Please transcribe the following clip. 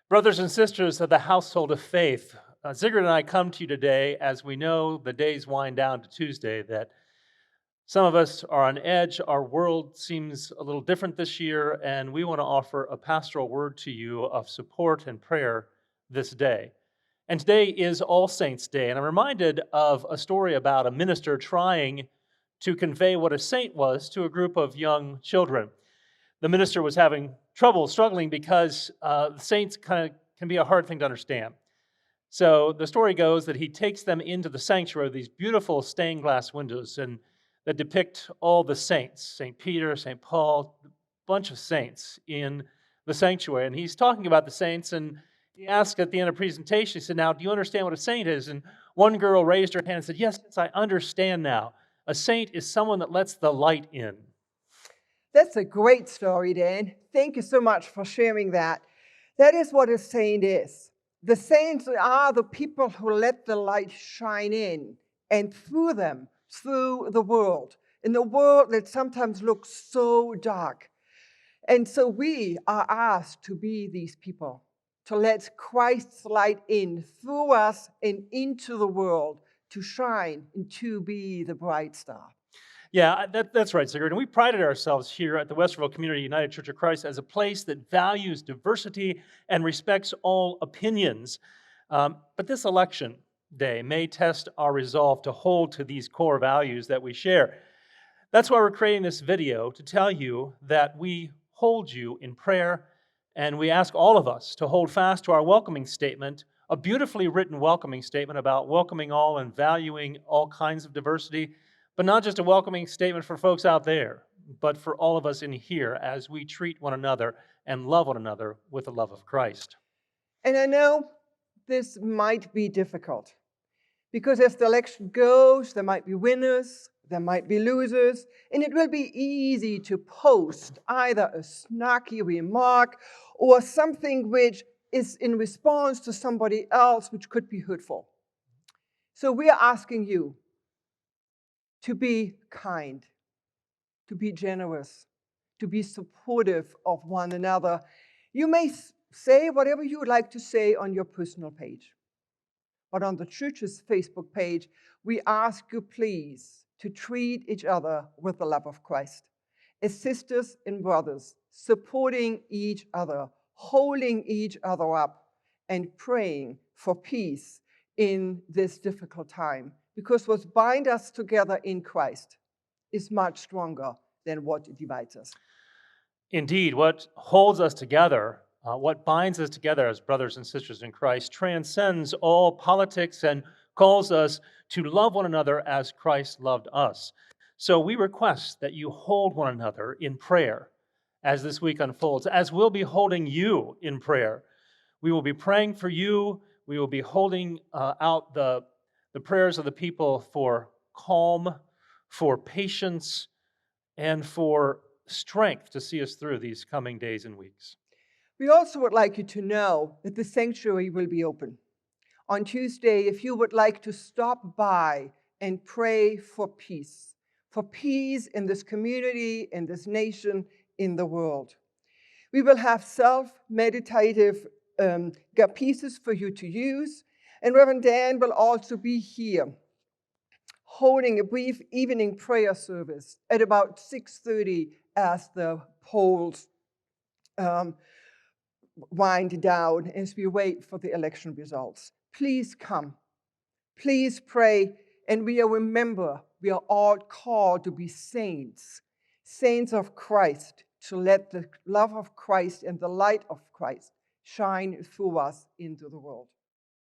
Brothers and sisters of the household of faith, Sigrid and I come to you today as we know the days wind down to Tuesday, that some of us are on edge. Our world seems a little different this year, and we want to offer a pastoral word to you of support and prayer this day. And today is All Saints' Day, and I'm reminded of a story about a minister trying to convey what a saint was to a group of young children. The minister was having trouble, struggling, because the saints kind of can be a hard thing to understand. So the story goes that he takes them into the sanctuary, these beautiful stained glass windows, and that depict all the saints, St. Peter, St. Paul, a bunch of saints in the sanctuary. And he's talking about the saints, and he asked at the end of the presentation, he said, "Now, do you understand what a saint is?" And one girl raised her hand and said, "Yes, I understand now. A saint is someone that lets the light in." That's a great story, Dan. Thank you so much for sharing that. That is what a saint is. The saints are the people who let the light shine in and through them, through the world, in a world that sometimes looks so dark. And so we are asked to be these people, to let Christ's light in through us and into the world, to shine and to be the bright star. Yeah, that's right, Sigurd. And we prided ourselves here at the Westerville Community United Church of Christ as a place that values diversity and respects all opinions. But this election day may test our resolve to hold to these core values that we share. That's why we're creating this video, to tell you that we hold you in prayer, and we ask all of us to hold fast to our welcoming statement, a beautifully written welcoming statement about welcoming all and valuing all kinds of diversity, but not just a welcoming statement for folks out there, but for all of us in here as we treat one another and love one another with the love of Christ. And I know this might be difficult because as the election goes, there might be winners, there might be losers, and it will be easy to post either a snarky remark or something which is in response to somebody else, which could be hurtful. So we are asking you to be kind, to be generous, to be supportive of one another. You may say whatever you would like to say on your personal page. But on the church's Facebook page, we ask you please to treat each other with the love of Christ, as sisters and brothers, supporting each other, holding each other up, and praying for peace in this difficult time. Because what binds us together in Christ is much stronger than what divides us. Indeed, what holds us together, what binds us together as brothers and sisters in Christ, transcends all politics and calls us to love one another as Christ loved us. So we request that you hold one another in prayer as this week unfolds, as we'll be holding you in prayer. We will be praying for you. We will be holding out the prayers of the people for calm, for patience, and for strength to see us through these coming days and weeks. We also would like you to know that the sanctuary will be open on Tuesday if you would like to stop by and pray for peace in this community, in this nation, in the world. We will have self-meditative pieces for you to use, and Reverend Dan will also be here holding a brief evening prayer service at about 6:30 as the polls wind down as we wait for the election results. Please come. Please pray. And we are all called to be saints, saints of Christ, to let the love of Christ and the light of Christ shine through us into the world.